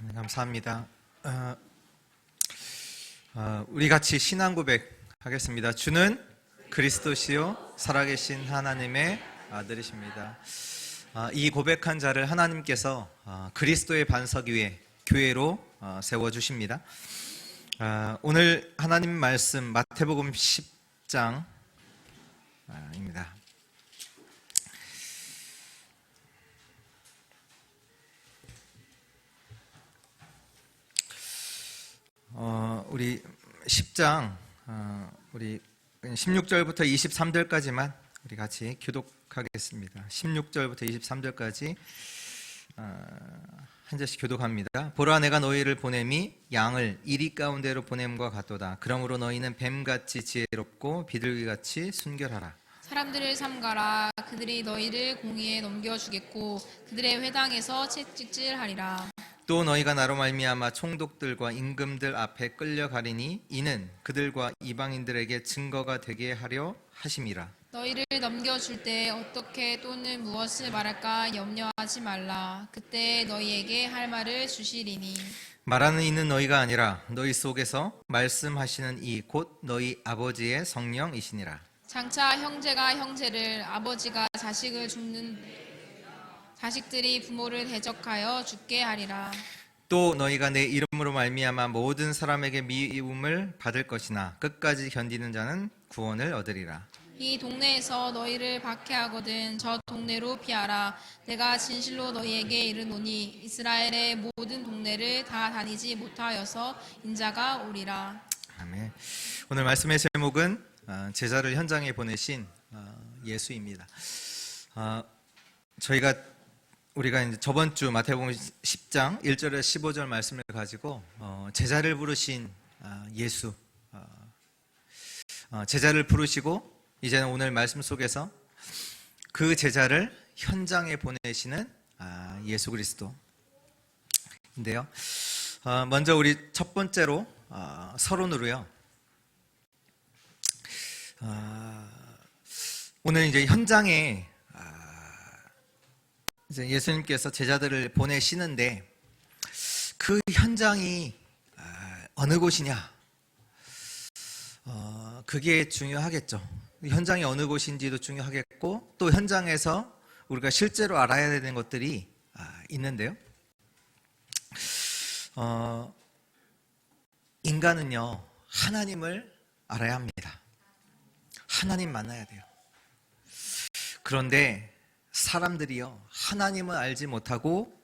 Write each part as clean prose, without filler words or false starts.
감사합니다. 우리 같이 신앙 고백 하겠습니다. 주는 그리스도시요 살아계신 하나님의 아들이십니다. 이 고백한 자를 하나님께서 그리스도의 반석 위에 교회로 세워주십니다. 오늘 하나님 말씀 마태복음 10장입니다. 우리 10장 우리 16절부터 23절까지만 우리 같이 교독하겠습니다. 16절부터 23절까지 한 절씩 교독합니다. 보라, 내가 너희를 보냄이 양을 이리 가운데로 보냄과 같도다. 그러므로 너희는 뱀같이 지혜롭고 비둘기같이 순결하라. 사람들을 삼가라. 그들이 너희를 공의에 넘겨주겠고 그들의 회당에서 채찍질하리라. 또 너희가 나로 말미암아 총독들과 임금들 앞에 끌려가리니 이는 그들과 이방인들에게 증거가 되게 하려 하심이라. 너희를 넘겨줄 때 어떻게 또는 무엇을 말할까 염려하지 말라. 그때 너희에게 할 말을 주시리니 말하는 이는 너희가 아니라 너희 속에서 말씀하시는 이 곧 너희 아버지의 성령이시니라. 장차 형제가 형제를, 아버지가 자식을 죽는 자식들이 부모를 대적하여 죽게 하리라. 또 너희가 내 이름으로 말미암아 모든 사람에게 미움을 받을 것이나 끝까지 견디는 자는 구원을 얻으리라. 이 동네에서 너희를 박해하거든 저 동네로 피하라. 내가 진실로 너희에게 이르노니 이스라엘의 모든 동네를 다 다니지 못하여서 인자가 오리라. 아멘. 오늘 말씀의 제목은 제자를 현장에 보내신 예수입니다. 우리가 이제 저번 주 마태복음 10장 1절에서 15절 말씀을 가지고 제자를 부르신 예수, 제자를 부르시고 이제는 오늘 말씀 속에서 그 제자를 현장에 보내시는 예수 그리스도인데요. 먼저 우리 첫 번째로 서론으로요. 오늘 이제 현장에 이제 예수님께서 제자들을 보내시는데 그 현장이 어느 곳이냐? 그게 중요하겠죠. 현장이 어느 곳인지도 중요하겠고 또 현장에서 우리가 실제로 알아야 되는 것들이 있는데요. 인간은요 하나님을 알아야 합니다. 하나님 만나야 돼요. 그런데 사람들이요 하나님을 알지 못하고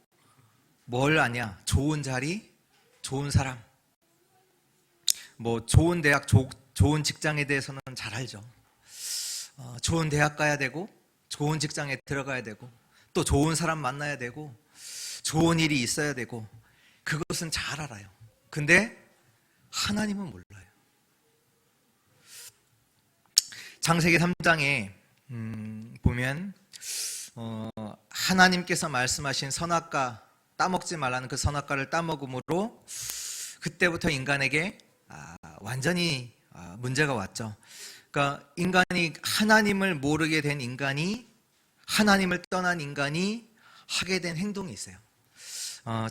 뭘 아냐? 좋은 자리, 좋은 사람, 뭐 좋은 대학, 좋은 직장에 대해서는 잘 알죠. 좋은 대학 가야 되고 좋은 직장에 들어가야 되고 또 좋은 사람 만나야 되고 좋은 일이 있어야 되고 그것은 잘 알아요. 근데 하나님은 몰라요. 창세기 3장에 보면 하나님께서 말씀하신 선악과 따먹지 말라는 그 선악과를 따먹음으로 그때부터 인간에게 완전히 문제가 왔죠. 그러니까 인간이 하나님을 모르게 된 인간이 하나님을 떠난 인간이 하게 된 행동이 있어요.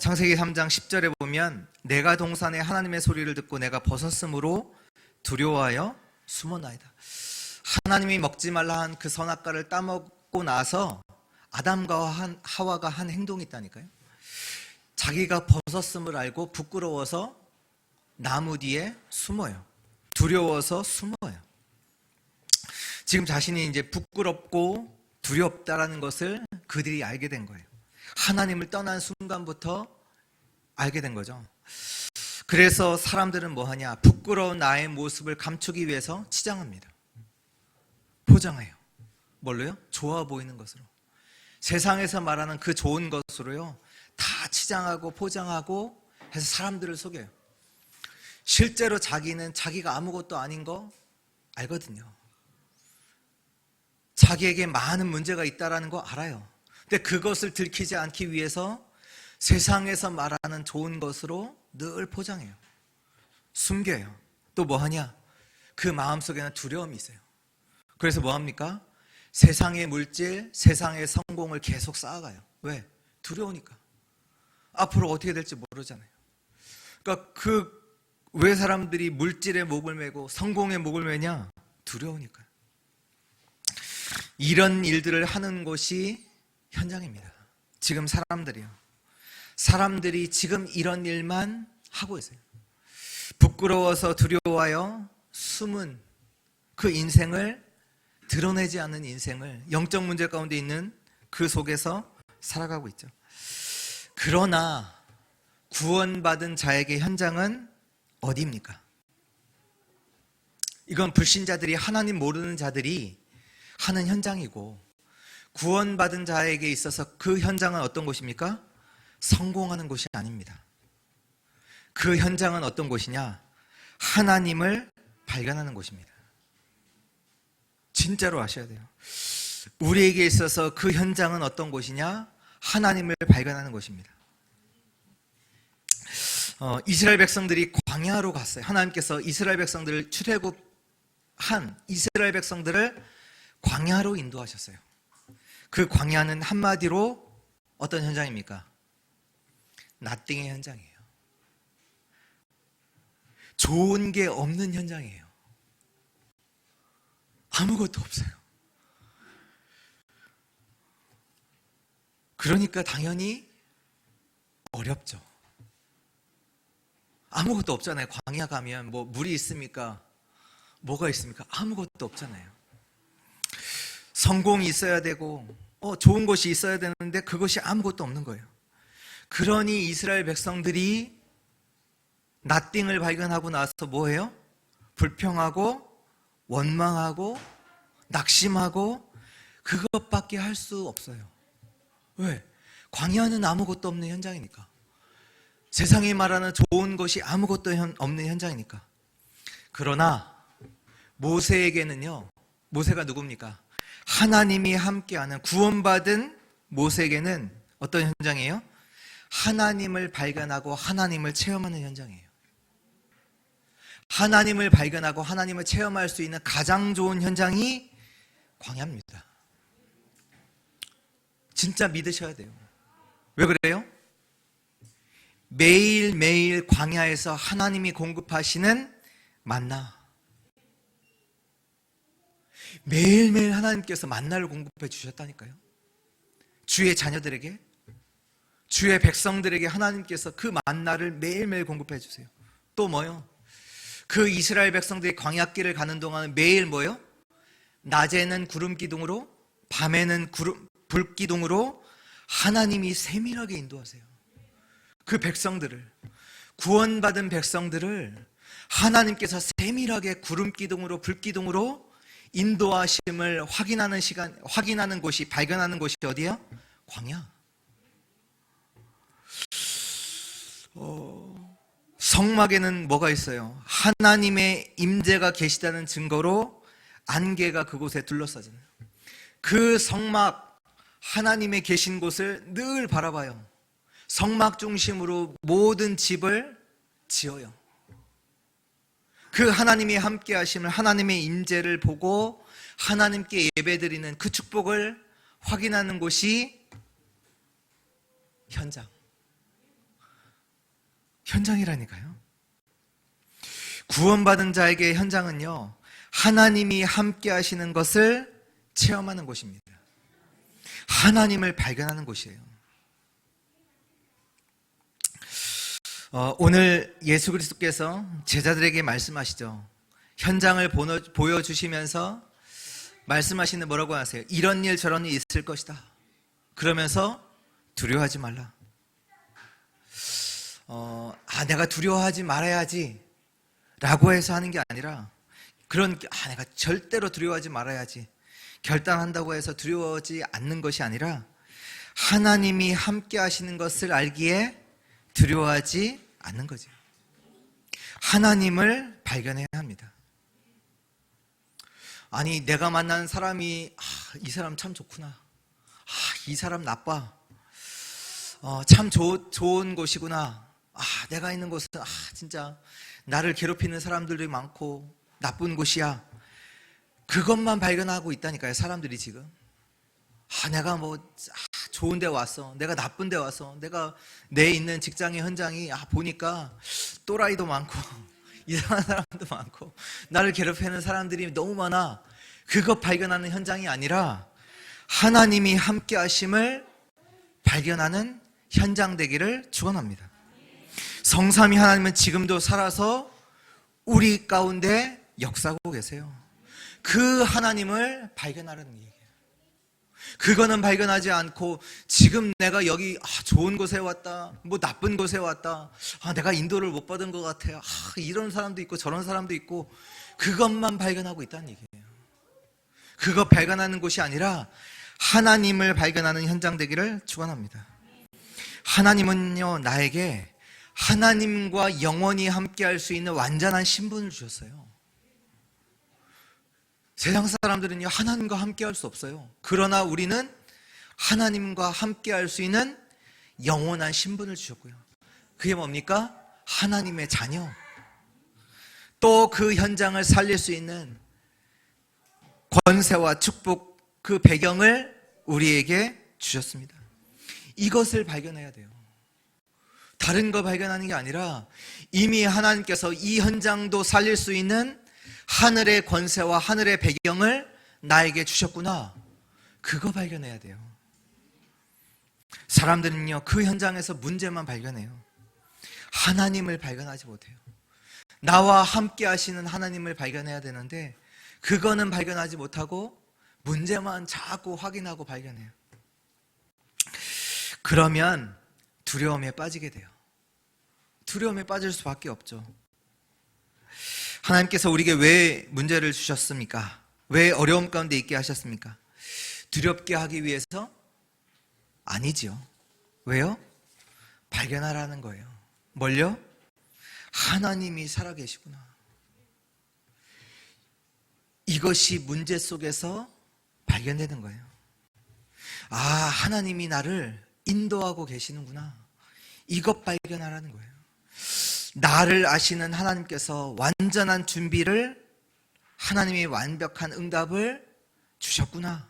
창세기 3장 10절에 보면 내가 동산에 하나님의 소리를 듣고 내가 벗었으므로 두려워하여 숨었나이다. 하나님이 먹지 말라 한 그 선악과를 따먹고 나서 아담과 하와가 한 행동이 있다니까요. 자기가 벗었음을 알고 부끄러워서 나무 뒤에 숨어요. 두려워서 숨어요. 지금 자신이 이제 부끄럽고 두렵다라는 것을 그들이 알게 된 거예요. 하나님을 떠난 순간부터 알게 된 거죠. 그래서 사람들은 뭐 하냐? 부끄러운 나의 모습을 감추기 위해서 치장합니다. 포장해요. 뭘로요? 좋아 보이는 것으로. 세상에서 말하는 그 좋은 것으로요 다 치장하고 포장하고 해서 사람들을 속여요. 실제로 자기는 자기가 아무것도 아닌 거 알거든요. 자기에게 많은 문제가 있다는 거 알아요. 근데 그것을 들키지 않기 위해서 세상에서 말하는 좋은 것으로 늘 포장해요. 숨겨요. 또 뭐 하냐? 그 마음속에는 두려움이 있어요. 그래서 뭐 합니까? 세상의 물질, 세상의 성공을 계속 쌓아가요. 왜? 두려우니까. 앞으로 어떻게 될지 모르잖아요. 그러니까 왜 사람들이 물질에 목을 매고 성공에 목을 매냐? 두려우니까요. 이런 일들을 하는 곳이 현장입니다. 지금 사람들이 지금 이런 일만 하고 있어요. 부끄러워서 두려워하여 숨은 그 인생을 드러내지 않는 인생을, 영적 문제 가운데 있는 그 속에서 살아가고 있죠. 그러나 구원받은 자에게 현장은 어디입니까? 이건 불신자들이, 하나님 모르는 자들이 하는 현장이고, 구원받은 자에게 있어서 그 현장은 어떤 곳입니까? 성공하는 곳이 아닙니다. 그 현장은 어떤 곳이냐? 하나님을 발견하는 곳입니다. 진짜로 아셔야 돼요. 우리에게 있어서 그 현장은 어떤 곳이냐? 하나님을 발견하는 곳입니다. 이스라엘 백성들이 광야로 갔어요. 하나님께서 이스라엘 백성들을 출애굽한 이스라엘 백성들을 광야로 인도하셨어요. 그 광야는 한마디로 어떤 현장입니까? 나띵의 현장이에요. 좋은 게 없는 현장이에요. 아무것도 없어요. 그러니까 당연히 어렵죠. 아무것도 없잖아요. 광야 가면 뭐 물이 있습니까? 뭐가 있습니까? 아무것도 없잖아요. 성공이 있어야 되고 좋은 것이 있어야 되는데 그것이 아무것도 없는 거예요. 그러니 이스라엘 백성들이 나띵을 발견하고 나서 뭐해요? 불평하고 원망하고 낙심하고 그것밖에 할 수 없어요. 왜? 광야는 아무것도 없는 현장이니까. 세상이 말하는 좋은 것이 아무것도 없는 현장이니까. 그러나 모세에게는요, 모세가 누굽니까? 하나님이 함께하는, 구원받은 모세에게는 어떤 현장이에요? 하나님을 발견하고 하나님을 체험하는 현장이에요. 하나님을 발견하고 하나님을 체험할 수 있는 가장 좋은 현장이 광야입니다. 진짜 믿으셔야 돼요. 왜 그래요? 매일매일 광야에서 하나님이 공급하시는 만나, 매일매일 하나님께서 만나를 공급해 주셨다니까요. 주의 자녀들에게, 주의 백성들에게 하나님께서 그 만나를 매일매일 공급해 주세요. 또 뭐요? 그 이스라엘 백성들이 광야길을 가는 동안은 매일 뭐요? 낮에는 구름 기둥으로, 밤에는 불 기둥으로 하나님이 세밀하게 인도하세요. 그 백성들을, 구원받은 백성들을 하나님께서 세밀하게 구름 기둥으로, 불 기둥으로 인도하심을 확인하는 곳이, 발견하는 곳이 어디예요? 광야. 성막에는 뭐가 있어요? 하나님의 임재가 계시다는 증거로 안개가 그곳에 둘러싸잖아요. 그 성막, 하나님의 계신 곳을 늘 바라봐요. 성막 중심으로 모든 집을 지어요. 그 하나님이 함께 하심을, 하나님의 임재를 보고 하나님께 예배드리는 그 축복을 확인하는 곳이 현장이라니까요. 구원받은 자에게 현장은요, 하나님이 함께 하시는 것을 체험하는 곳입니다. 하나님을 발견하는 곳이에요. 오늘 예수 그리스도께서 제자들에게 말씀하시죠. 현장을 보여주시면서 말씀하시는, 뭐라고 하세요? 이런 일 저런 일 있을 것이다. 그러면서 두려워하지 말라. 내가 두려워하지 말아야지 라고 해서 하는 게 아니라, 내가 절대로 두려워하지 말아야지, 결단한다고 해서 두려워하지 않는 것이 아니라, 하나님이 함께 하시는 것을 알기에 두려워하지 않는 거죠. 하나님을 발견해야 합니다. 아니, 내가 만난 사람이 이 사람 참 좋구나, 이 사람 나빠, 참 좋은 곳이구나, 내가 있는 곳은 진짜 나를 괴롭히는 사람들이 많고 나쁜 곳이야, 그것만 발견하고 있다니까요. 사람들이 지금 내가 좋은 데 왔어, 내가 나쁜 데 왔어, 내가 내 있는 직장의 현장이 보니까 또라이도 많고 이상한 사람도 많고 나를 괴롭히는 사람들이 너무 많아. 그거 발견하는 현장이 아니라 하나님이 함께 하심을 발견하는 현장 되기를 축원합니다. 성삼위 하나님은 지금도 살아서 우리 가운데 역사하고 계세요. 그 하나님을 발견하라는 얘기예요. 그거는 발견하지 않고 지금 내가 여기 좋은 곳에 왔다, 나쁜 곳에 왔다, 내가 인도를 못 받은 것 같아요, 이런 사람도 있고 저런 사람도 있고, 그것만 발견하고 있다는 얘기예요. 그거 발견하는 곳이 아니라 하나님을 발견하는 현장 되기를 축원합니다. 하나님은요, 나에게 하나님과 영원히 함께 할 수 있는 완전한 신분을 주셨어요. 세상 사람들은요, 하나님과 함께 할 수 없어요. 그러나 우리는 하나님과 함께 할 수 있는 영원한 신분을 주셨고요. 그게 뭡니까? 하나님의 자녀. 또 그 현장을 살릴 수 있는 권세와 축복, 그 배경을 우리에게 주셨습니다. 이것을 발견해야 돼요. 다른 거 발견하는 게 아니라 이미 하나님께서 이 현장도 살릴 수 있는 하늘의 권세와 하늘의 배경을 나에게 주셨구나. 그거 발견해야 돼요. 사람들은요, 그 현장에서 문제만 발견해요. 하나님을 발견하지 못해요. 나와 함께 하시는 하나님을 발견해야 되는데 그거는 발견하지 못하고 문제만 자꾸 확인하고 발견해요. 그러면 두려움에 빠지게 돼요. 두려움에 빠질 수밖에 없죠. 하나님께서 우리에게 왜 문제를 주셨습니까? 왜 어려움 가운데 있게 하셨습니까? 두렵게 하기 위해서? 아니지요. 왜요? 발견하라는 거예요. 뭘요? 하나님이 살아계시구나. 이것이 문제 속에서 발견되는 거예요. 하나님이 나를 인도하고 계시는구나. 이것 발견하라는 거예요. 나를 아시는 하나님께서 완전한 준비를, 하나님이 완벽한 응답을 주셨구나.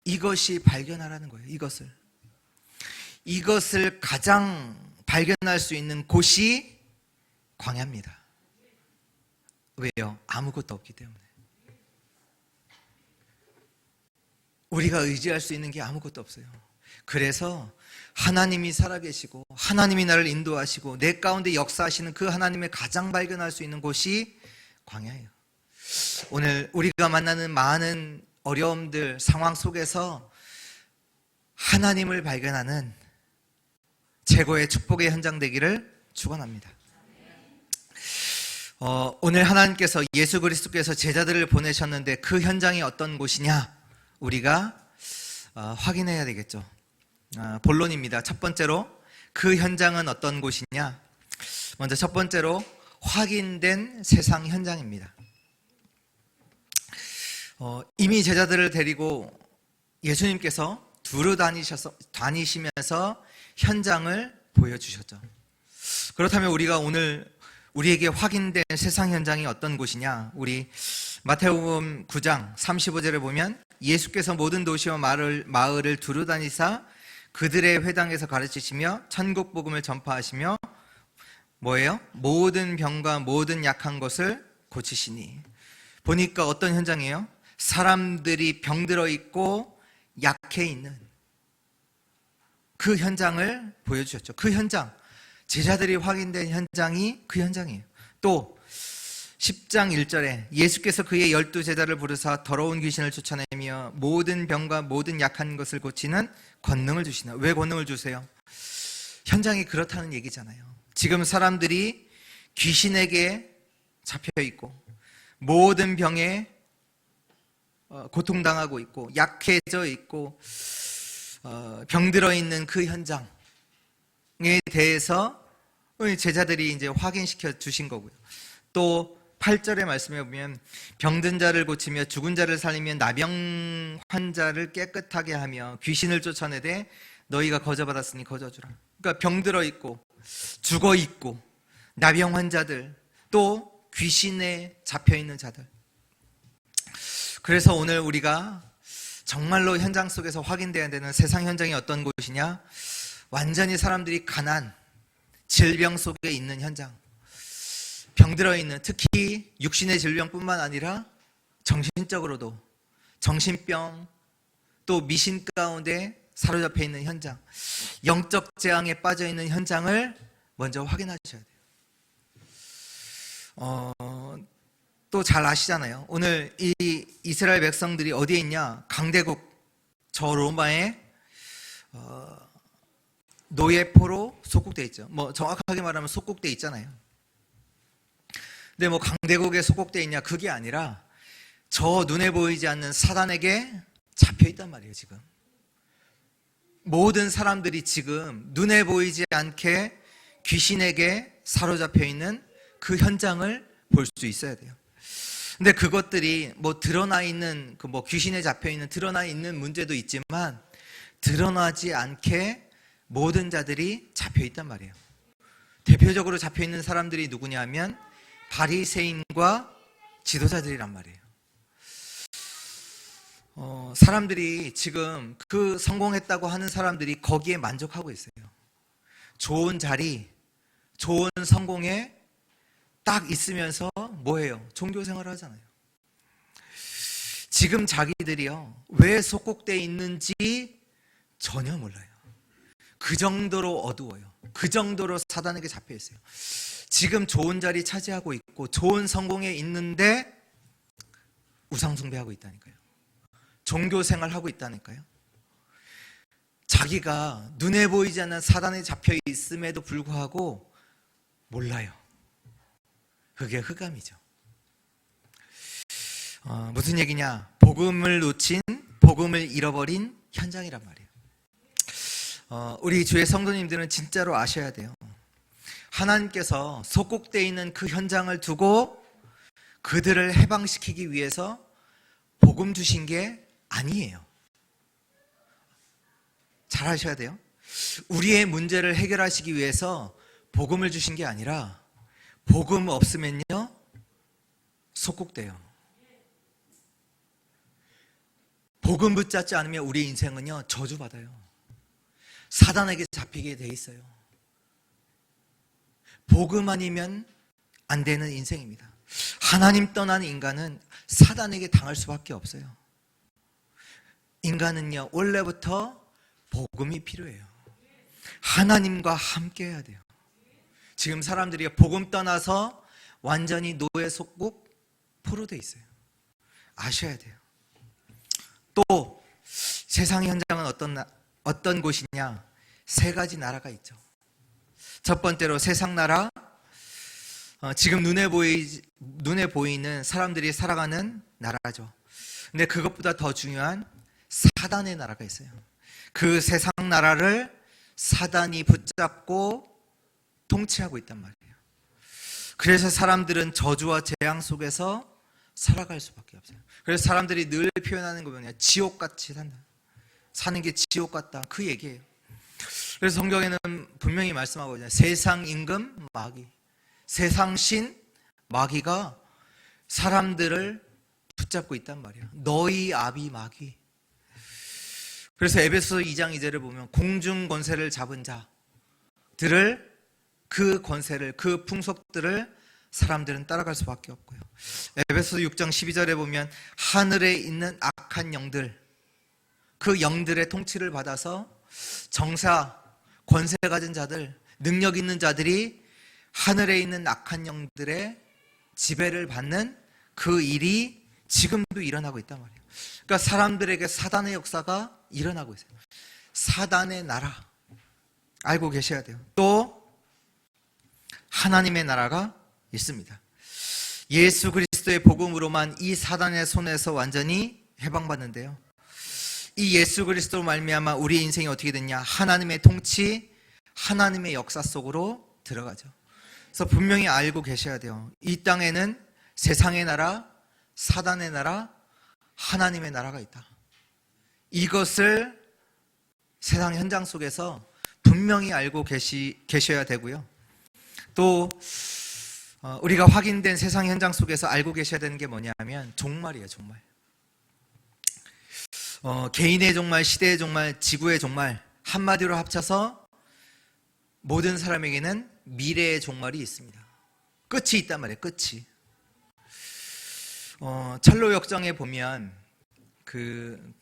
이것이 발견하라는 거예요. 이것을 가장 발견할 수 있는 곳이 광야입니다. 왜요? 아무것도 없기 때문에. 우리가 의지할 수 있는 게 아무것도 없어요. 그래서 하나님이 살아계시고 하나님이 나를 인도하시고 내 가운데 역사하시는 그 하나님을 가장 발견할 수 있는 곳이 광야예요. 오늘 우리가 만나는 많은 어려움들, 상황 속에서 하나님을 발견하는 최고의 축복의 현장 되기를 축원합니다. 오늘 하나님께서, 예수 그리스도께서 제자들을 보내셨는데 그 현장이 어떤 곳이냐, 우리가 확인해야 되겠죠. 본론입니다. 첫 번째로 그 현장은 어떤 곳이냐. 먼저 첫 번째로 확인된 세상 현장입니다. 이미 제자들을 데리고 예수님께서 두루 다니시면서 현장을 보여주셨죠. 그렇다면 우리가 오늘 우리에게 확인된 세상 현장이 어떤 곳이냐. 우리 마태복음 9장 35절을 보면 예수께서 모든 도시와 마을을 두루 다니사 그들의 회당에서 가르치시며 천국 복음을 전파하시며 뭐예요? 모든 병과 모든 약한 것을 고치시니. 보니까 어떤 현장이에요? 사람들이 병들어 있고 약해 있는 그 현장을 보여주셨죠. 그 현장, 제자들이 확인된 현장이 그 현장이에요. 또 10장 1절에 예수께서 그의 12제자를 부르사 더러운 귀신을 쫓아내며 모든 병과 모든 약한 것을 고치는 권능을 주시나. 왜 권능을 주세요? 현장이 그렇다는 얘기잖아요. 지금 사람들이 귀신에게 잡혀 있고 모든 병에 고통당하고 있고 약해져 있고 병들어 있는 그 현장에 대해서 제자들이 이제 확인시켜 주신 거고요. 또 8절의 말씀에 보면 병든 자를 고치며 죽은 자를 살리며 나병 환자를 깨끗하게 하며 귀신을 쫓아내되 너희가 거저받았으니 거저주라. 그러니까 병들어 있고 죽어 있고 나병 환자들, 또 귀신에 잡혀 있는 자들. 그래서 오늘 우리가 정말로 현장 속에서 확인돼야 되는 세상 현장이 어떤 곳이냐? 완전히 사람들이 가난, 질병 속에 있는 현장. 병들어 있는, 특히 육신의 질병뿐만 아니라 정신적으로도 정신병, 또 미신 가운데 사로잡혀 있는 현장, 영적 재앙에 빠져 있는 현장을 먼저 확인하셔야 돼요. 또 잘 아시잖아요. 오늘 이 이스라엘 백성들이 어디에 있냐? 강대국 저 로마의 노예포로 속국돼 있죠. 뭐 정확하게 말하면 속국돼 있잖아요. 근데 뭐 강대국에 속국돼 있냐? 그게 아니라 저 눈에 보이지 않는 사단에게 잡혀 있단 말이에요. 지금 모든 사람들이 지금 눈에 보이지 않게 귀신에게 사로잡혀 있는 그 현장을 볼 수 있어야 돼요. 근데 그것들이 뭐 드러나 있는 그 뭐 귀신에 잡혀 있는 드러나 있는 문제도 있지만 드러나지 않게 모든 자들이 잡혀 있단 말이에요. 대표적으로 잡혀 있는 사람들이 누구냐면 바리새인과 지도자들이란 말이에요. 사람들이 지금 그 성공했다고 하는 사람들이 거기에 만족하고 있어요. 좋은 자리, 좋은 성공에 딱 있으면서 뭐해요? 종교 생활을 하잖아요. 지금 자기들이요, 왜 속국되어 있는지 전혀 몰라요. 그 정도로 어두워요. 그 정도로 사단에게 잡혀 있어요. 지금 좋은 자리 차지하고 있고 좋은 성공에 있는데 우상숭배하고 있다니까요. 종교 생활하고 있다니까요. 자기가 눈에 보이지 않는 사단에 잡혀 있음에도 불구하고 몰라요. 그게 흑암이죠. 무슨 얘기냐? 복음을 놓친, 복음을 잃어버린 현장이란 말이에요. 우리 주의 성도님들은 진짜로 아셔야 돼요. 하나님께서 속국되어 있는 그 현장을 두고 그들을 해방시키기 위해서 복음 주신 게 아니에요. 잘 아셔야 돼요. 우리의 문제를 해결하시기 위해서 복음을 주신 게 아니라 복음 없으면요 속국돼요. 복음 붙잡지 않으면 우리 인생은요 저주받아요. 사단에게 잡히게 돼 있어요. 복음 아니면 안 되는 인생입니다. 하나님 떠난 인간은 사단에게 당할 수밖에 없어요. 인간은요 원래부터 복음이 필요해요. 하나님과 함께 해야 돼요. 지금 사람들이 복음 떠나서 완전히 노예 속국 포로 돼 있어요. 아셔야 돼요. 또 세상 현장은 어떤 곳이냐? 세 가지 나라가 있죠. 첫 번째로 세상 나라, 지금 눈에 보이는 사람들이 살아가는 나라죠. 근데 그것보다 더 중요한 사단의 나라가 있어요. 그 세상 나라를 사단이 붙잡고 통치하고 있단 말이에요. 그래서 사람들은 저주와 재앙 속에서 살아갈 수밖에 없어요. 그래서 사람들이 늘 표현하는 거 뭐냐? 지옥같이 산다. 사는 게 지옥 같다. 그 얘기예요. 그래서 성경에는 분명히 말씀하고 있잖아요. 세상 임금 마귀, 세상 신 마귀가 사람들을 붙잡고 있단 말이에요. 너희 아비 마귀. 그래서 에베소 2장 2절을 보면 공중 권세를 잡은 자들을 그 권세를 그 풍속들을 사람들은 따라갈 수밖에 없고요. 에베소 6장 12절에 보면 하늘에 있는 악한 영들, 그 영들의 통치를 받아서 정사, 권세 가진 자들, 능력 있는 자들이 하늘에 있는 악한 영들의 지배를 받는 그 일이 지금도 일어나고 있단 말이에요. 그러니까 사람들에게 사단의 역사가 일어나고 있어요. 사단의 나라 알고 계셔야 돼요. 또 하나님의 나라가 있습니다. 예수 그리스도의 복음으로만 이 사단의 손에서 완전히 해방받는데요. 이 예수 그리스도로 말미암아 우리 인생이 어떻게 됐냐? 하나님의 통치, 하나님의 역사 속으로 들어가죠. 그래서 분명히 알고 계셔야 돼요. 이 땅에는 세상의 나라, 사단의 나라, 하나님의 나라가 있다. 이것을 세상 현장 속에서 분명히 알고 계셔야 되고요. 또 우리가 확인된 세상 현장 속에서 알고 계셔야 되는 게 뭐냐면 종말이에요. 종말. 개인의 종말, 시대의 종말, 지구의 종말 한마디로 합쳐서 모든 사람에게는 미래의 종말이 있습니다. 끝이 있단 말이에요. 끝이. 철로역정에 보면 그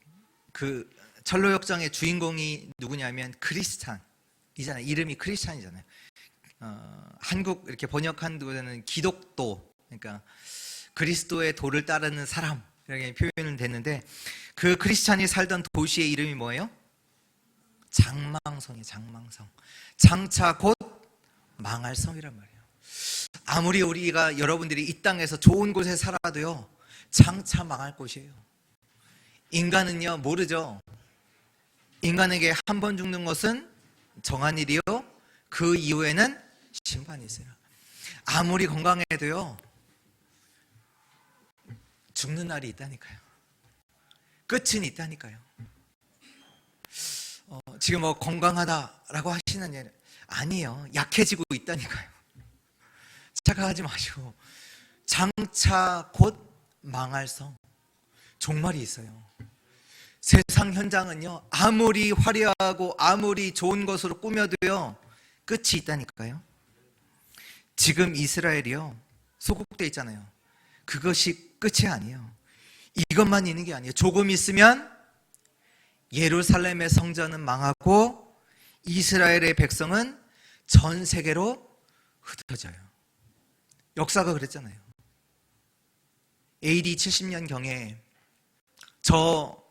철로역정의 주인공이 누구냐면 크리스찬이잖아요. 이름이 크리스찬이잖아요. 한국 이렇게 번역한 데는 기독도, 그러니까 그리스도의 도를 따르는 사람 이렇게 표현은 됐는데, 그 크리스찬이 살던 도시의 이름이 뭐예요? 장망성이에요. 장망성. 장차 곧 망할 성이란 말이에요. 아무리 우리가 여러분들이 이 땅에서 좋은 곳에 살아도요, 장차 망할 곳이에요. 인간은요 모르죠. 인간에게 한 번 죽는 것은 정한 일이요, 그 이후에는 심판이 있어요. 아무리 건강해도요 죽는 날이 있다니까요. 끝은 있다니까요. 지금 뭐 건강하다라고 하시는 일 아니에요. 약해지고 있다니까요. 착각하지 마시고, 장차 곧 망할 성, 종말이 있어요. 세상 현장은요 아무리 화려하고 아무리 좋은 것으로 꾸며도요 끝이 있다니까요. 지금 이스라엘이요 소국돼 있잖아요. 그것이 끝이 아니에요. 이것만 있는 게 아니에요. 조금 있으면 예루살렘의 성전은 망하고 이스라엘의 백성은 전 세계로 흩어져요. 역사가 그랬잖아요. AD 70년경에 저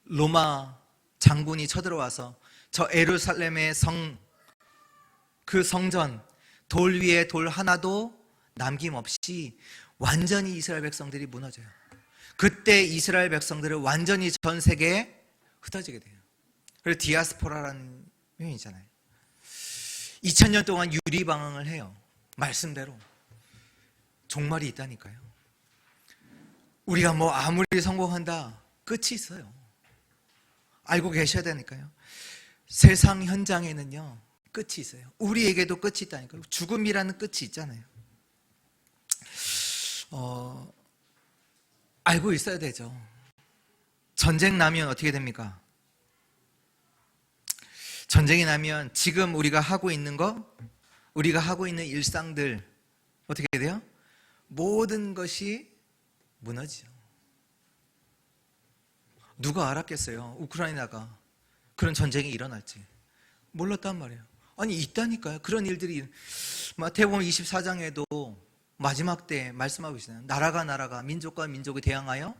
로마 장군이 쳐들어와서 저 예루살렘의 그 성전 돌 위에 돌 하나도 남김없이 완전히 이스라엘 백성들이 무너져요. 그때 이스라엘 백성들은 완전히 전 세계에 흩어지게 돼요. 그래서 디아스포라라는 표현이잖아요. 2000년 동안 유리방황을 해요. 말씀대로 종말이 있다니까요. 우리가 뭐 아무리 성공한다, 끝이 있어요. 알고 계셔야 되니까요. 세상 현장에는요 끝이 있어요. 우리에게도 끝이 있다니까요. 죽음이라는 끝이 있잖아요. 알고 있어야 되죠. 전쟁 나면 어떻게 됩니까? 전쟁이 나면 지금 우리가 하고 있는 거, 우리가 하고 있는 일상들 어떻게 돼요? 모든 것이 무너지죠. 누가 알았겠어요? 우크라이나가 그런 전쟁이 일어날지. 몰랐단 말이에요. 아니 있다니까요. 그런 일들이 마태복음 24장에도 마지막 때 말씀하고 있어요. 나라가 민족과 민족이 대항하여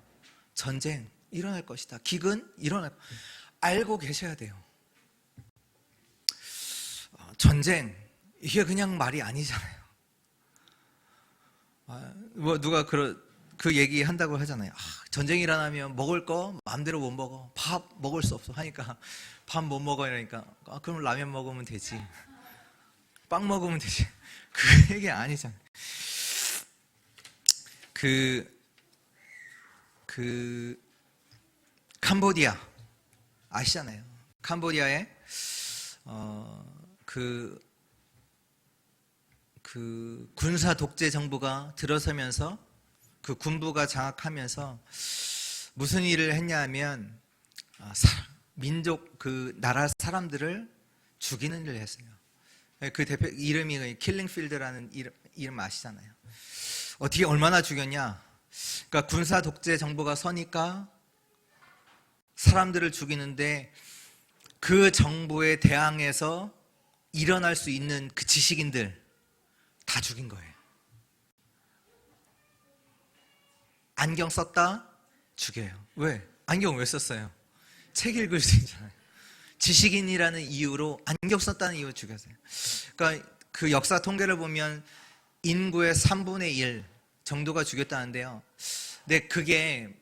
전쟁 일어날 것이다. 기근 일어날 것이다. 알고 계셔야 돼요. 전쟁 이게 그냥 말이 아니잖아요. 뭐 누가 그 얘기 한다고 하잖아요. 전쟁이 일어나면 먹을 거 마음대로 못 먹어. 밥 먹을 수 없어 하니까 밥 못 먹어 이러니까 그럼 라면 먹으면 되지. 빵 먹으면 되지. 그 얘기 아니잖아요. 캄보디아 아시잖아요. 캄보디아에 그 군사 독재 정부가 들어서면서 그 군부가 장악하면서 무슨 일을 했냐면 민족 그 나라 사람들을 죽이는 일을 했어요. 그 대표 이름이 킬링필드라는 이름 아시잖아요. 어떻게 얼마나 죽였냐? 그러니까 군사 독재 정부가 서니까 사람들을 죽이는데 그 정부에 대항해서 일어날 수 있는 그 지식인들 다 죽인 거예요. 안경 썼다? 죽여요. 왜? 안경 왜 썼어요? 책 읽을 수 있잖아요. 지식인이라는 이유로 안경 썼다는 이유로 죽였어요. 그러니까 그 역사 통계를 보면 인구의 3분의 1 정도가 죽였다는데요. 근데 그게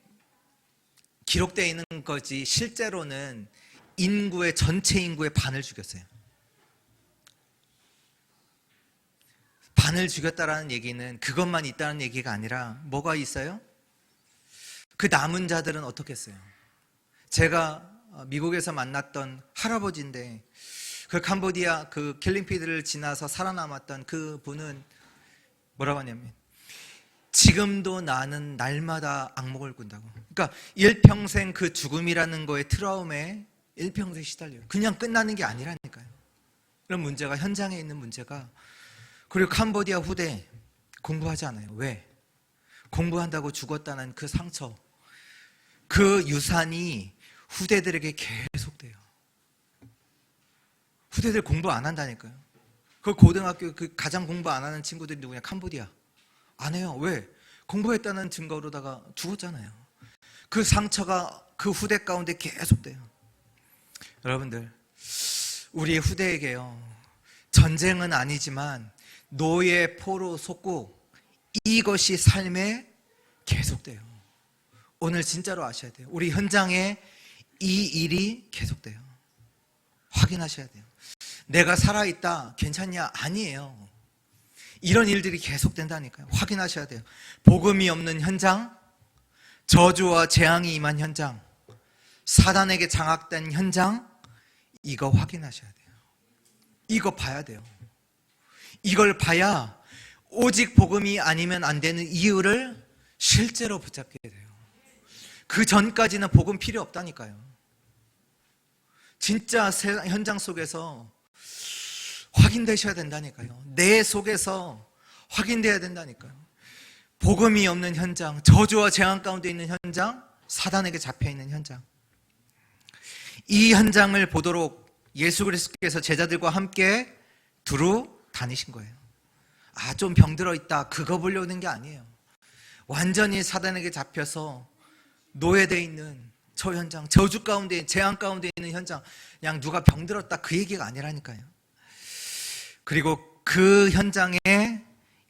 기록되어 있는 거지 실제로는 인구의 전체 인구의 반을 죽였어요. 반을 죽였다라는 얘기는 그것만 있다는 얘기가 아니라 뭐가 있어요? 그 남은 자들은 어떻게 했어요? 제가 미국에서 만났던 할아버지인데 그 캄보디아 그 킬링피드를 지나서 살아남았던 그 분은 뭐라고 하냐면 지금도 나는 날마다 악몽을 꾼다고. 그러니까 일평생 그 죽음이라는 거에 트라우마에 일평생 시달려요. 그냥 끝나는 게 아니라니까요. 이런 문제가, 현장에 있는 문제가. 그리고 캄보디아 후대 공부하지 않아요. 왜? 공부한다고 죽었다는 그 상처, 그 유산이 후대들에게 계속돼요. 후대들 공부 안 한다니까요. 그 고등학교 그 가장 공부 안 하는 친구들이 누구냐? 캄보디아. 안 해요. 왜? 공부했다는 증거로다가 죽었잖아요. 그 상처가 그 후대 가운데 계속돼요. 여러분들, 우리 후대에게요, 전쟁은 아니지만 노예 포로 속고 이것이 삶에 계속돼요. 오늘 진짜로 아셔야 돼요. 우리 현장에 이 일이 계속돼요. 확인하셔야 돼요. 내가 살아있다, 괜찮냐? 아니에요. 이런 일들이 계속된다니까요. 확인하셔야 돼요. 복음이 없는 현장, 저주와 재앙이 임한 현장, 사단에게 장악된 현장, 이거 확인하셔야 돼요. 이거 봐야 돼요. 이걸 봐야 오직 복음이 아니면 안 되는 이유를 실제로 붙잡게 돼요. 그 전까지는 복음 필요 없다니까요. 진짜 현장 속에서 확인되셔야 된다니까요. 내 속에서 확인돼야 된다니까요. 복음이 없는 현장, 저주와 재앙 가운데 있는 현장, 사단에게 잡혀있는 현장, 이 현장을 보도록 예수 그리스도께서 제자들과 함께 두루 다니신 거예요. 아, 좀 병들어 있다, 그거 보려는 게 아니에요. 완전히 사단에게 잡혀서 노예되어 있는 저 현장, 저주 가운데, 재앙 가운데 있는 현장, 그냥 누가 병들었다 그 얘기가 아니라니까요. 그리고 그 현장에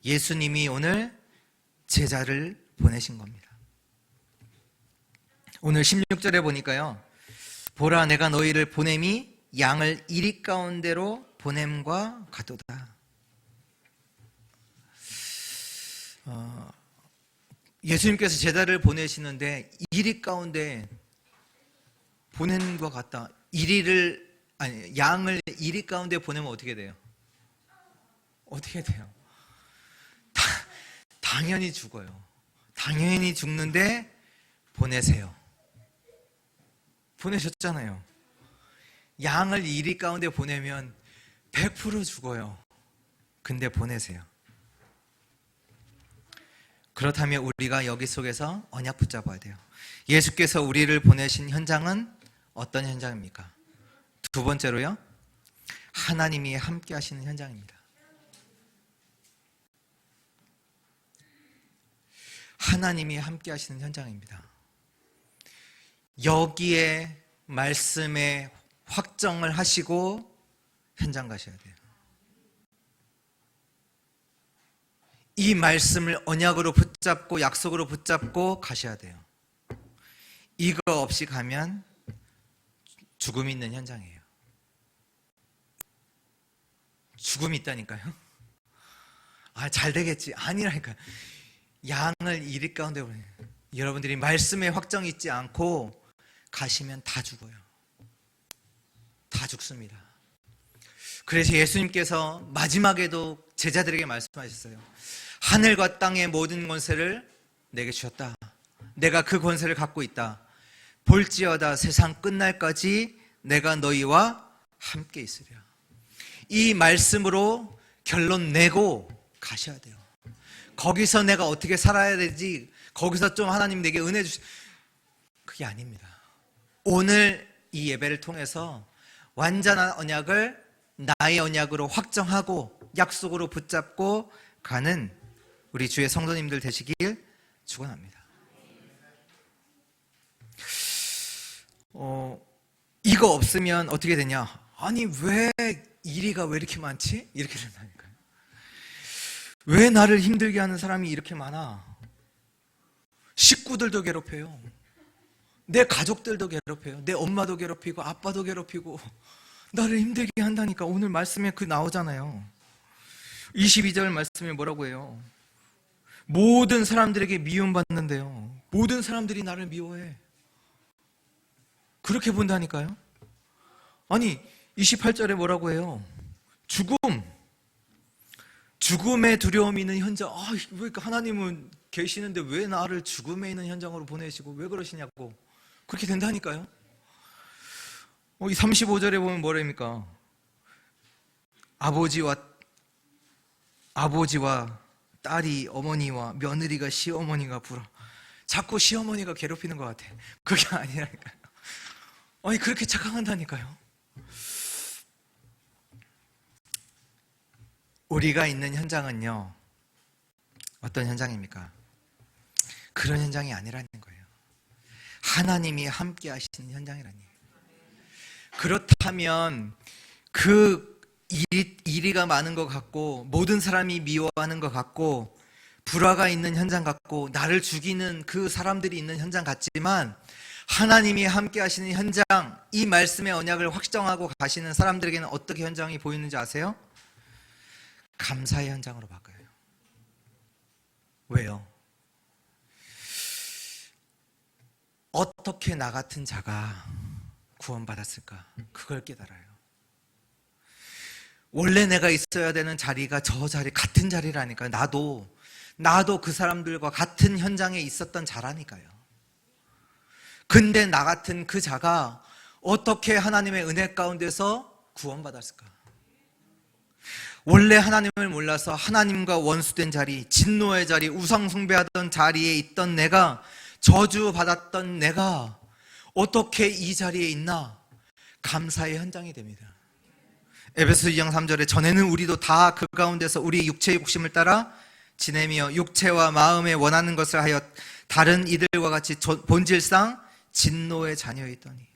예수님이 오늘 제자를 보내신 겁니다. 오늘 16절에 보니까요, 보라, 내가 너희를 보냄이 양을 이리 가운데로 보냄과 같도다. 예수님께서 제자를 보내시는데 이리 가운데 보내는 것 같다. 양을 이리 가운데 보내면 어떻게 돼요? 어떻게 돼요? 당연히 죽어요. 당연히 죽는데 보내세요. 보내셨잖아요. 양을 이리 가운데 보내면 100% 죽어요. 근데 보내세요. 그렇다면 우리가 여기 속에서 언약 붙잡아야 돼요. 예수께서 우리를 보내신 현장은 어떤 현장입니까? 두 번째로요, 하나님이 함께 하시는 현장입니다. 하나님이 함께 하시는 현장입니다. 여기에 말씀에 확정을 하시고 현장 가셔야 돼요. 이 말씀을 언약으로 붙잡고 약속으로 붙잡고 가셔야 돼요. 이거 없이 가면 죽음이 있는 현장이에요. 죽음이 있다니까요. 아, 잘 되겠지. 아니라니까요. 양을 이리 가운데 보내요. 여러분들이 말씀에 확정이 있지 않고 가시면 다 죽어요. 다 죽습니다. 그래서 예수님께서 마지막에도 제자들에게 말씀하셨어요. 하늘과 땅의 모든 권세를 내게 주셨다. 내가 그 권세를 갖고 있다. 볼지어다 세상 끝날까지 내가 너희와 함께 있으리라. 이 말씀으로 결론 내고 가셔야 돼요. 거기서 내가 어떻게 살아야 되지, 거기서 좀 하나님 내게 은혜 주시, 그게 아닙니다. 오늘 이 예배를 통해서 완전한 언약을 나의 언약으로 확정하고 약속으로 붙잡고 가는 우리 주의 성도님들 되시길 축원합니다. 이거 없으면 어떻게 되냐? 아니, 왜 일이가 왜 이렇게 많지? 이렇게 된다니까요. 왜 나를 힘들게 하는 사람이 이렇게 많아? 식구들도 괴롭혀요. 내 가족들도 괴롭혀요. 내 엄마도 괴롭히고 아빠도 괴롭히고 나를 힘들게 한다니까. 오늘 말씀에 그 나오잖아요. 22절 말씀에 뭐라고 해요? 모든 사람들에게 미움받는데요, 모든 사람들이 나를 미워해. 그렇게 본다니까요. 아니, 28절에 뭐라고 해요? 죽음의 두려움이 있는 현장. 왜 하나님은 계시는데 왜 나를 죽음에 있는 현장으로 보내시고 왜 그러시냐고. 그렇게 된다니까요. 이 35절에 보면 뭐랍니까? 아버지와 딸이 어머니와 며느리가 시어머니가 불어. 자꾸 시어머니가 괴롭히는 것 같아. 그게 아니라니까요. 아니, 그렇게 착각한다니까요. 우리가 있는 현장은요, 어떤 현장입니까? 그런 현장이 아니라는 거예요. 하나님이 함께 하시는 현장이라는 얘기예요. 그렇다면 그 이리가 많은 것 같고, 모든 사람이 미워하는 것 같고, 불화가 있는 현장 같고, 나를 죽이는 그 사람들이 있는 현장 같지만, 하나님이 함께 하시는 현장, 이 말씀의 언약을 확정하고 가시는 사람들에게는 어떻게 현장이 보이는지 아세요? 감사의 현장으로 바꿔요. 왜요? 어떻게 나 같은 자가 구원받았을까? 그걸 깨달아요. 원래 내가 있어야 되는 자리가 저 자리, 같은 자리라니까요. 나도 그 사람들과 같은 현장에 있었던 자라니까요. 근데 나 같은 그 자가 어떻게 하나님의 은혜 가운데서 구원받았을까? 원래 하나님을 몰라서 하나님과 원수된 자리, 진노의 자리, 우상 숭배하던 자리에 있던 내가, 저주받았던 내가 어떻게 이 자리에 있나? 감사의 현장이 됩니다. 에베소 2장 3절에 전에는 우리도 다 그 가운데서 우리 육체의 욕심을 따라 지내며 육체와 마음에 원하는 것을 하여 다른 이들과 같이 본질상 진노의 자녀이더니,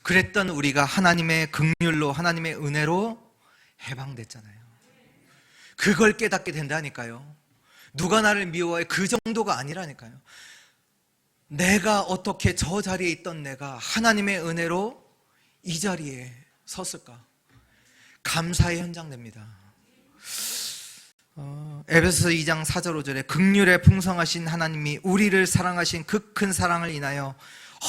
그랬던 우리가 하나님의 긍휼로, 하나님의 은혜로 해방됐잖아요. 그걸 깨닫게 된다니까요. 누가 나를 미워해, 그 정도가 아니라니까요. 내가 어떻게 저 자리에 있던 내가 하나님의 은혜로 이 자리에 섰을까? 감사의 현장 됩니다. 에베소 2장 4절 5절에 긍휼에 풍성하신 하나님이 우리를 사랑하신 그 큰 사랑을 인하여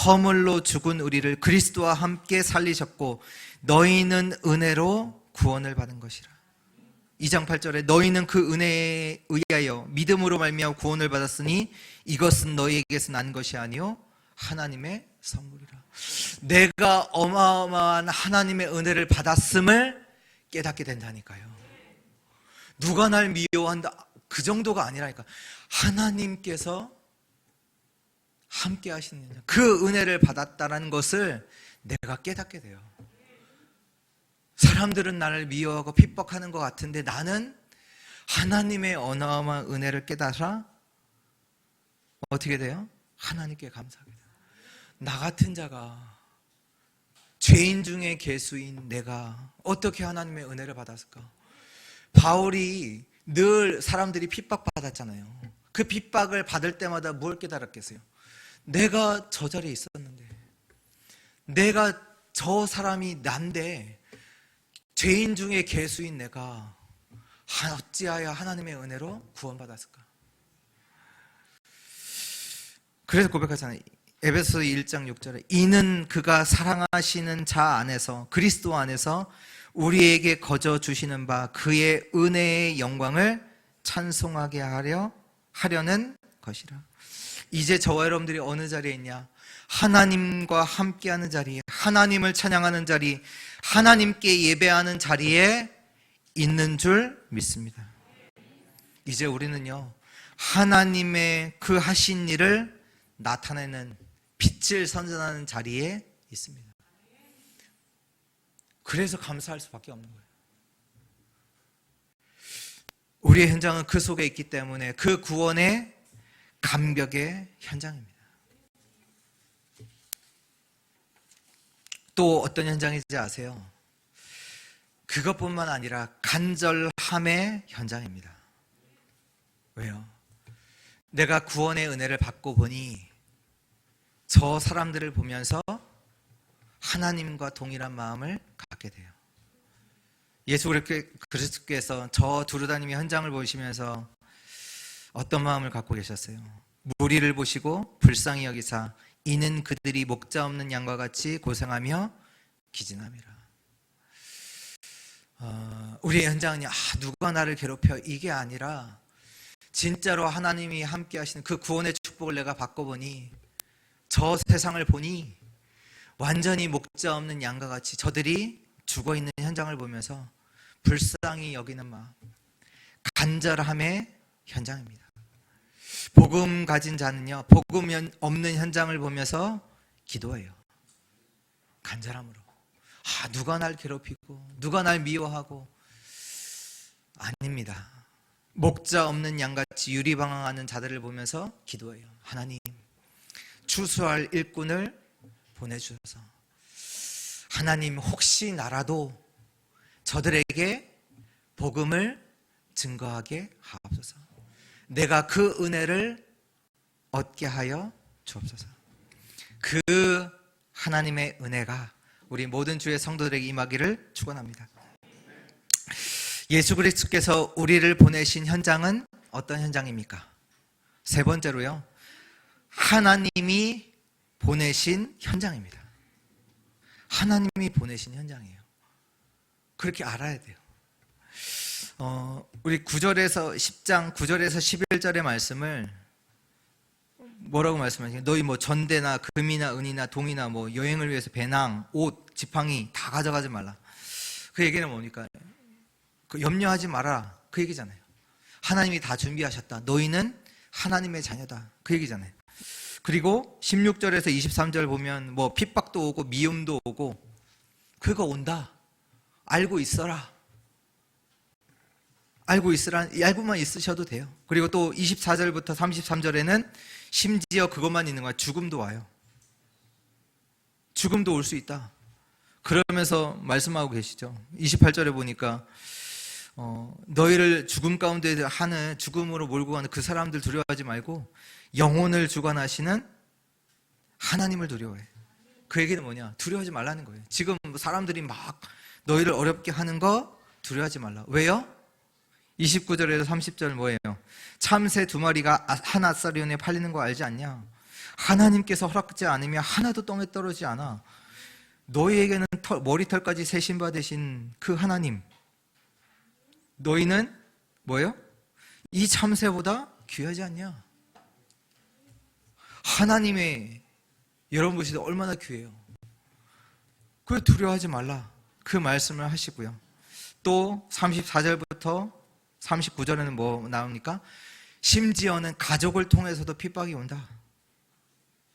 허물로 죽은 우리를 그리스도와 함께 살리셨고 너희는 은혜로 구원을 받은 것이라. 2장 8절에 너희는 그 은혜에 의하여 믿음으로 말미암아 구원을 받았으니 이것은 너희에게서 난 것이 아니요 하나님의 선물이라. 내가 어마어마한 하나님의 은혜를 받았음을 깨닫게 된다니까요. 누가 날 미워한다, 그 정도가 아니라니까. 하나님께서 함께 하시는 그 은혜를 받았다는 것을 내가 깨닫게 돼요. 사람들은 나를 미워하고 핍박하는 것 같은데 나는 하나님의 어마어마한 은혜를 깨달아 어떻게 돼요? 하나님께 감사하게 돼요. 나 같은 자가, 죄인 중에 괴수인 내가 어떻게 하나님의 은혜를 받았을까? 바울이 늘 사람들이 핍박받았잖아요. 그 핍박을 받을 때마다 뭘 깨달았겠어요? 내가 저 자리에 있었는데, 내가 저 사람이 난데, 죄인 중에 괴수인 내가 어찌하여 하나님의 은혜로 구원받았을까? 그래서 고백하잖아요. 에베소 1장 6절에 이는 그가 사랑하시는 자 안에서, 그리스도 안에서 우리에게 거저 주시는 바 그의 은혜의 영광을 찬송하게 하려는 것이라. 이제 저와 여러분들이 어느 자리에 있냐? 하나님과 함께하는 자리, 하나님을 찬양하는 자리, 하나님께 예배하는 자리에 있는 줄 믿습니다. 이제 우리는요, 하나님의 그 하신 일을 나타내는 빛을 선전하는 자리에 있습니다. 그래서 감사할 수밖에 없는 거예요. 우리의 현장은 그 속에 있기 때문에 그 구원의 감격의 현장입니다. 또 어떤 현장인지 아세요? 그것뿐만 아니라 간절함의 현장입니다. 왜요? 내가 구원의 은혜를 받고 보니 저 사람들을 보면서 하나님과 동일한 마음을 갖게 돼요. 예수 그리스도께서 저 두루다니며 현장을 보시면서 어떤 마음을 갖고 계셨어요? 무리를 보시고 불쌍히 여기사 이는 그들이 목자 없는 양과 같이 고생하며 기진함이라. 우리의 현장은 누가 나를 괴롭혀 이게 아니라 진짜로 하나님이 함께 하시는 그 구원의 축복을 내가 바꿔보니, 저 세상을 보니 완전히 목자 없는 양과 같이 저들이 죽어있는 현장을 보면서 불쌍히 여기는 마음, 간절함의 현장입니다. 복음 가진 자는요, 복음 없는 현장을 보면서 기도해요. 간절함으로. 누가 날 괴롭히고 누가 날 미워하고. 아닙니다. 목자 없는 양같이 유리방황하는 자들을 보면서 기도해요. 하나님, 추수할 일꾼을 보내주셔서 하나님, 혹시 나라도 저들에게 복음을 증거하게 하옵소서. 내가 그 은혜를 얻게 하여 주옵소서. 그 하나님의 은혜가 우리 모든 주의 성도들에게 임하기를 축원합니다. 예수 그리스도께서 우리를 보내신 현장은 어떤 현장입니까? 세 번째로요, 하나님이 보내신 현장입니다. 하나님이 보내신 현장이에요. 그렇게 알아야 돼요. 우리 10장 9절에서 11절의 말씀을 뭐라고 말씀하시냐? 너희 뭐 전대나 금이나 은이나 동이나 뭐 여행을 위해서 배낭, 옷, 지팡이 다 가져가지 말라. 그 얘기는 뭡니까? 염려하지 마라, 그 얘기잖아요. 하나님이 다 준비하셨다. 너희는 하나님의 자녀다, 그 얘기잖아요. 그리고 16절에서 23절 보면 뭐 핍박도 오고 미움도 오고 그거 온다. 알고 있어라. 알고만 있으셔도 돼요. 그리고 또 24절부터 33절에는 심지어 그것만 있는 거야. 죽음도 와요. 죽음도 올 수 있다. 그러면서 말씀하고 계시죠. 28절에 보니까 너희를 죽음 가운데 하는, 죽음으로 몰고 가는 그 사람들 두려워하지 말고 영혼을 주관하시는 하나님을 두려워해. 그 얘기는 뭐냐? 두려워하지 말라는 거예요. 지금 사람들이 막 너희를 어렵게 하는 거 두려워하지 말라. 왜요? 29절에서 30절 뭐예요? 참새 2마리가 한 아사리온에 팔리는 거 알지 않냐? 하나님께서 허락하지 않으면 하나도 땅에 떨어지지 않아. 너희에게는 머리털까지 세신받으신 그 하나님, 너희는 뭐예요? 이 참새보다 귀하지 않냐? 하나님의 여러분 보시도 얼마나 귀해요. 그걸 두려워하지 말라, 그 말씀을 하시고요. 또 34절부터 39절에는 뭐 나옵니까? 심지어는 가족을 통해서도 핍박이 온다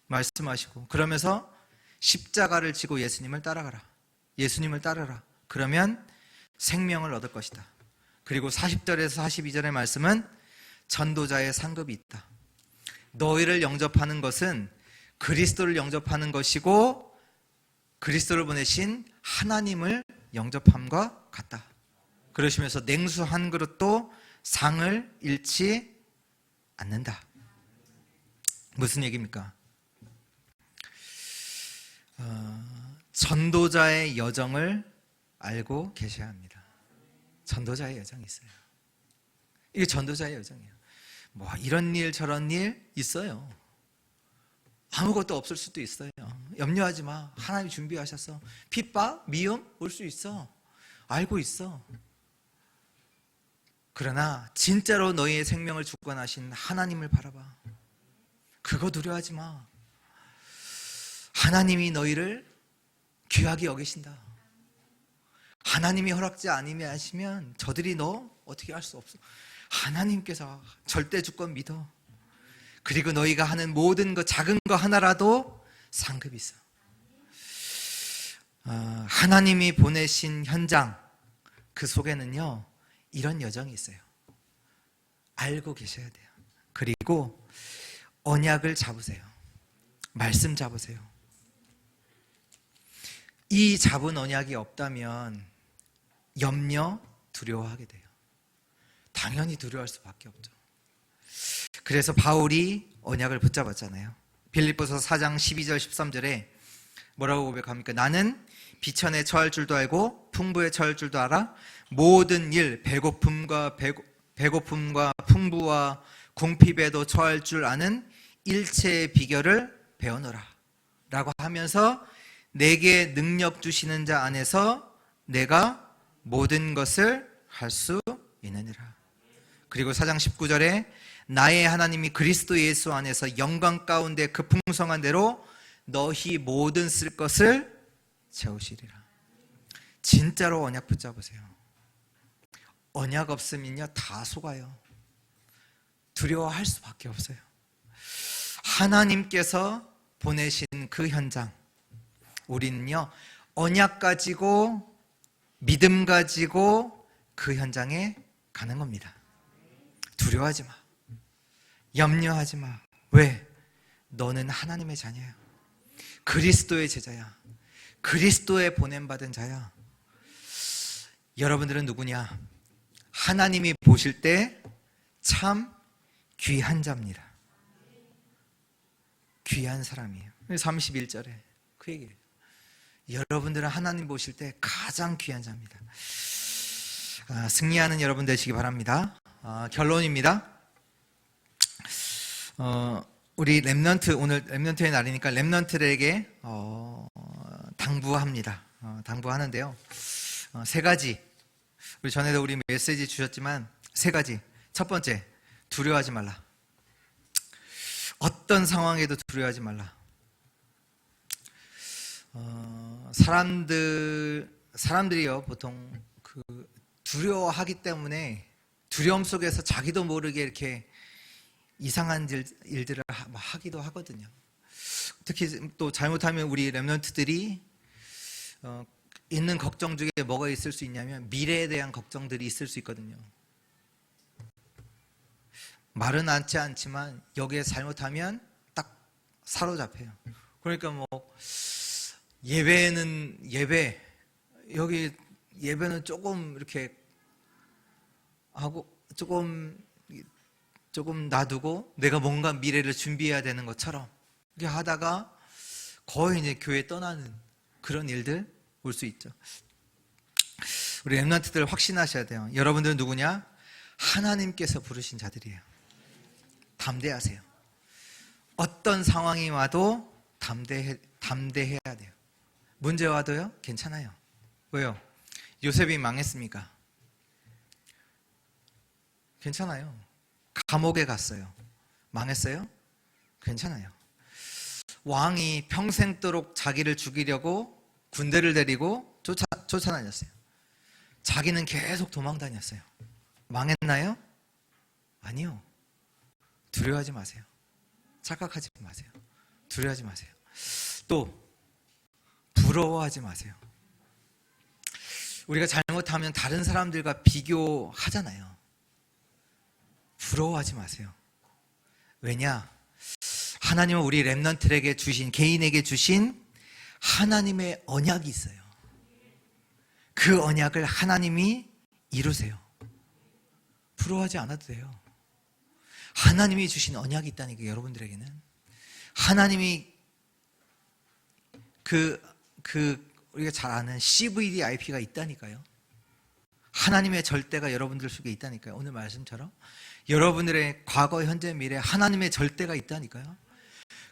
말씀하시고, 그러면서 십자가를 지고 예수님을 따라가라. 예수님을 따르라. 그러면 생명을 얻을 것이다. 그리고 40절에서 42절의 말씀은 전도자의 상급이 있다. 너희를 영접하는 것은 그리스도를 영접하는 것이고 그리스도를 보내신 하나님을 영접함과 같다. 그러시면서 냉수 한 그릇도 상을 잃지 않는다. 무슨 얘기입니까? 전도자의 여정을 알고 계셔야 합니다. 전도자의 여정이 있어요. 이게 전도자의 여정이에요. 뭐 이런 일 저런 일 있어요. 아무것도 없을 수도 있어요. 염려하지 마. 하나님이 준비하셨어. 핍박, 미움 올 수 있어. 알고 있어. 그러나 진짜로 너희의 생명을 주관하신 하나님을 바라봐. 그거 두려워하지 마. 하나님이 너희를 귀하게 여기신다. 하나님이 허락지 않으면 하시면 저들이 너 어떻게 할 수 없어. 하나님께서 절대 주권 믿어. 그리고 너희가 하는 모든 것, 작은 거 하나라도 상급이 있어. 하나님이 보내신 현장, 그 속에는요 이런 여정이 있어요. 알고 계셔야 돼요. 그리고 언약을 잡으세요. 말씀 잡으세요. 이 잡은 언약이 없다면 염려, 두려워하게 돼요. 당연히 두려워할 수밖에 없죠. 그래서 바울이 언약을 붙잡았잖아요. 빌립보서 4장 12절 13절에 뭐라고 고백합니까? 나는 비천에 처할 줄도 알고 풍부에 처할 줄도 알아. 모든 일, 배고픔과 풍부와 궁핍에도 처할 줄 아는 일체의 비결을 배워너라 라고 하면서 내게 능력 주시는 자 안에서 내가 모든 것을 할 수 있느니라. 그리고 4장 19절에 나의 하나님이 그리스도 예수 안에서 영광 가운데 그 풍성한 대로 너희 모든 쓸 것을 채우시리라. 진짜로 언약 붙잡으세요. 언약 없으면요 다 속아요. 두려워할 수밖에 없어요. 하나님께서 보내신 그 현장, 우리는요 언약 가지고 믿음 가지고 그 현장에 가는 겁니다. 두려워하지 마. 염려하지 마. 왜? 너는 하나님의 자녀야. 그리스도의 제자야. 그리스도의 보냄받은 자야. 여러분들은 누구냐? 하나님이 보실 때 참 귀한 자입니다. 귀한 사람이에요. 31절에 그 얘기예요. 여러분들은 하나님 보실 때 가장 귀한 자입니다. 승리하는 여러분 되시기 바랍니다. 결론입니다. 우리 렘넌트, 오늘 렘넌트의 날이니까 렘넌트들에게 당부합니다. 당부하는데요. 세 가지. 우리 전에도 우리 메시지 주셨지만 세 가지. 첫 번째, 두려워하지 말라. 어떤 상황에도 두려워하지 말라. 사람들이요 보통 그 두려워하기 때문에 두려움 속에서 자기도 모르게 이렇게 이상한 일들을 하기도 하거든요. 특히 또 잘못하면 우리 렘넌트들이 있는 걱정 중에 뭐가 있을 수 있냐면 미래에 대한 걱정들이 있을 수 있거든요. 말은 않지만 여기에 잘못하면 딱 사로잡혀요. 그러니까 뭐 여기 예배는 조금 이렇게 하고 조금 놔두고 내가 뭔가 미래를 준비해야 되는 것처럼 이렇게 하다가 거의 이제 교회 떠나는 그런 일들 올 수 있죠. 우리 렘넌트들 확신하셔야 돼요. 여러분들은 누구냐? 하나님께서 부르신 자들이에요. 담대하세요. 어떤 상황이 와도 담대해야 돼요. 문제 와도요? 괜찮아요. 왜요? 요셉이 망했습니까? 괜찮아요. 감옥에 갔어요. 망했어요? 괜찮아요. 왕이 평생도록 자기를 죽이려고 군대를 데리고 쫓아다녔어요. 자기는 계속 도망다녔어요. 망했나요? 아니요. 두려워하지 마세요. 착각하지 마세요. 두려워하지 마세요. 또 부러워하지 마세요. 우리가 잘못하면 다른 사람들과 비교하잖아요. 부러워하지 마세요. 왜냐? 하나님은 우리 렘넌트에게 주신, 개인에게 주신 하나님의 언약이 있어요. 그 언약을 하나님이 이루세요. 부러워하지 않아도 돼요. 하나님이 주신 언약이 있다니까, 여러분들에게는. 하나님이 우리가 잘 아는 CVDIP가 있다니까요. 하나님의 절대가 여러분들 속에 있다니까요. 오늘 말씀처럼 여러분들의 과거, 현재, 미래 하나님의 절대가 있다니까요.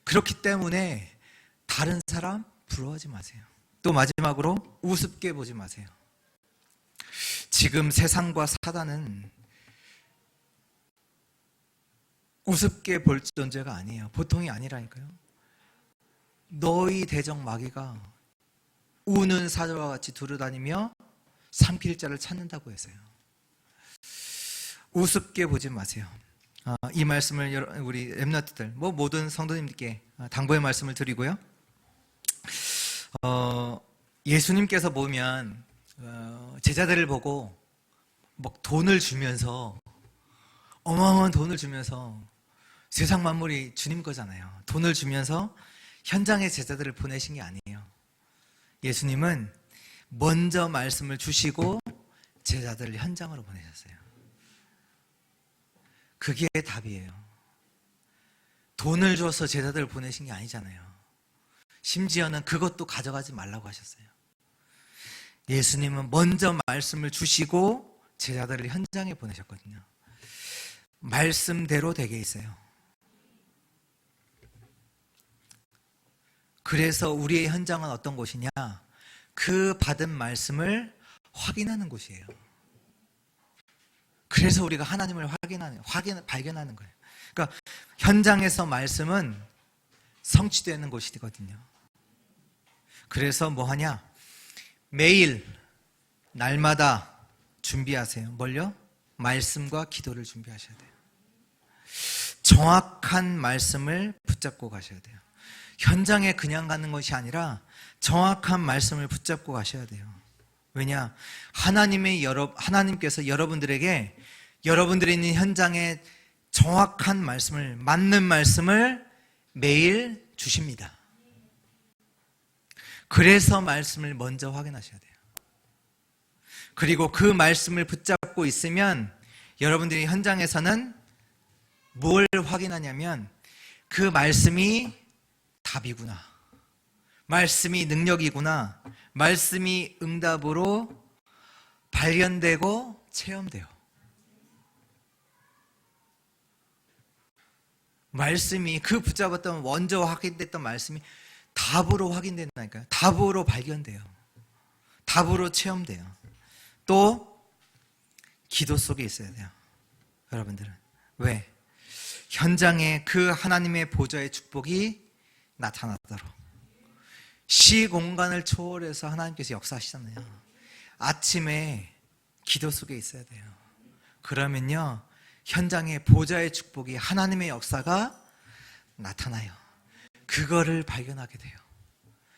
그렇기 때문에 다른 사람 부러워하지 마세요. 또 마지막으로 우습게 보지 마세요. 지금 세상과 사단은 우습게 볼 존재가 아니에요. 보통이 아니라니까요. 너희 대적 마귀가 우는 사자와 같이 두루다니며 삼킬 자를 찾는다고 했어요. 우습게 보지 마세요. 이 말씀을 우리 렘넌트들, 모든 성도님들께 당부의 말씀을 드리고요. 예수님께서 보면 제자들을 보고 막 돈을 주면서, 어마어마한 돈을 주면서, 세상 만물이 주님 거잖아요. 돈을 주면서 현장에 제자들을 보내신 게 아니에요. 예수님은 먼저 말씀을 주시고 제자들을 현장으로 보내셨어요. 그게 답이에요. 돈을 줘서 제자들을 보내신 게 아니잖아요. 심지어는 그것도 가져가지 말라고 하셨어요. 예수님은 먼저 말씀을 주시고 제자들을 현장에 보내셨거든요. 말씀대로 되게 있어요. 그래서 우리의 현장은 어떤 곳이냐? 그 받은 말씀을 확인하는 곳이에요. 그래서 우리가 하나님을 발견하는 거예요. 그러니까 현장에서 말씀은 성취되는 곳이거든요. 그래서 뭐 하냐? 매일 날마다 준비하세요. 뭘요? 말씀과 기도를 준비하셔야 돼요. 정확한 말씀을 붙잡고 가셔야 돼요. 현장에 그냥 가는 것이 아니라 정확한 말씀을 붙잡고 가셔야 돼요. 왜냐? 하나님께서 여러분들에게 여러분들이 있는 현장에 정확한 말씀을, 맞는 말씀을 매일 주십니다. 그래서 말씀을 먼저 확인하셔야 돼요. 그리고 그 말씀을 붙잡고 있으면 여러분들이 현장에서는 뭘 확인하냐면 그 말씀이 답이구나, 말씀이 능력이구나, 말씀이 응답으로 발견되고 체험돼요. 말씀이, 그 붙잡았던 먼저 확인됐던 말씀이 답으로 확인된다니까요. 답으로 발견돼요. 답으로 체험돼요. 또 기도 속에 있어야 돼요. 여러분들은 왜? 현장에 그 하나님의 보좌의 축복이 나타나도록 시공간을 초월해서 하나님께서 역사하시잖아요. 아침에 기도 속에 있어야 돼요. 그러면요, 현장에 보좌의 축복이, 하나님의 역사가 나타나요. 그거를 발견하게 돼요.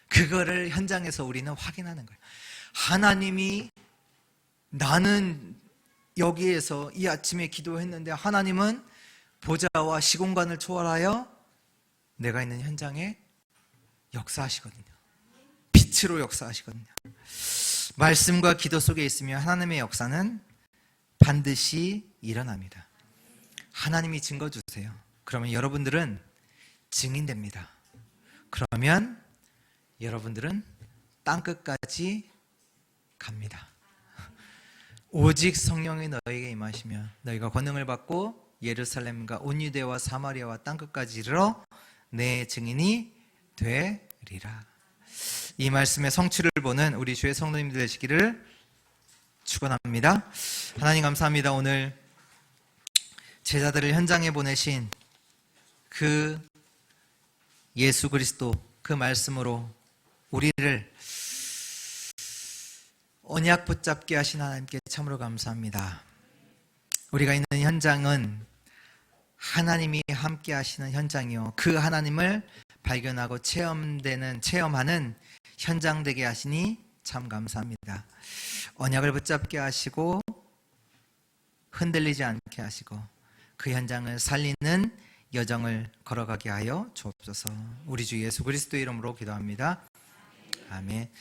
그거를 현장에서 우리는 확인하는 거예요. 하나님이, 나는 여기에서 이 아침에 기도했는데 하나님은 보좌와 시공간을 초월하여 내가 있는 현장에 역사하시거든요. 빛으로 역사하시거든요. 말씀과 기도 속에 있으면 하나님의 역사는 반드시 일어납니다. 하나님이 증거 주세요. 그러면 여러분들은 증인됩니다. 그러면 여러분들은 땅끝까지 갑니다. 오직 성령이 너에게 임하시면 너희가 권능을 받고 예루살렘과 온 유대와 사마리아와 땅끝까지 이르러 내 증인이 되리라. 이 말씀의 성취를 보는 우리 주의 성도님들 되시기를 축원합니다. 하나님 감사합니다. 오늘 제자들을 현장에 보내신 그 예수 그리스도, 그 말씀으로 우리를 언약 붙잡게 하신 하나님께 참으로 감사합니다. 우리가 있는 현장은 하나님이 함께 하시는 현장이요, 그 하나님을 발견하고 체험하는 현장 되게 하시니 참 감사합니다. 언약을 붙잡게 하시고 흔들리지 않게 하시고 그 현장을 살리는 여정을 걸어가게 하여 주옵소서. 우리 주 예수 그리스도의 이름으로 기도합니다. 아멘.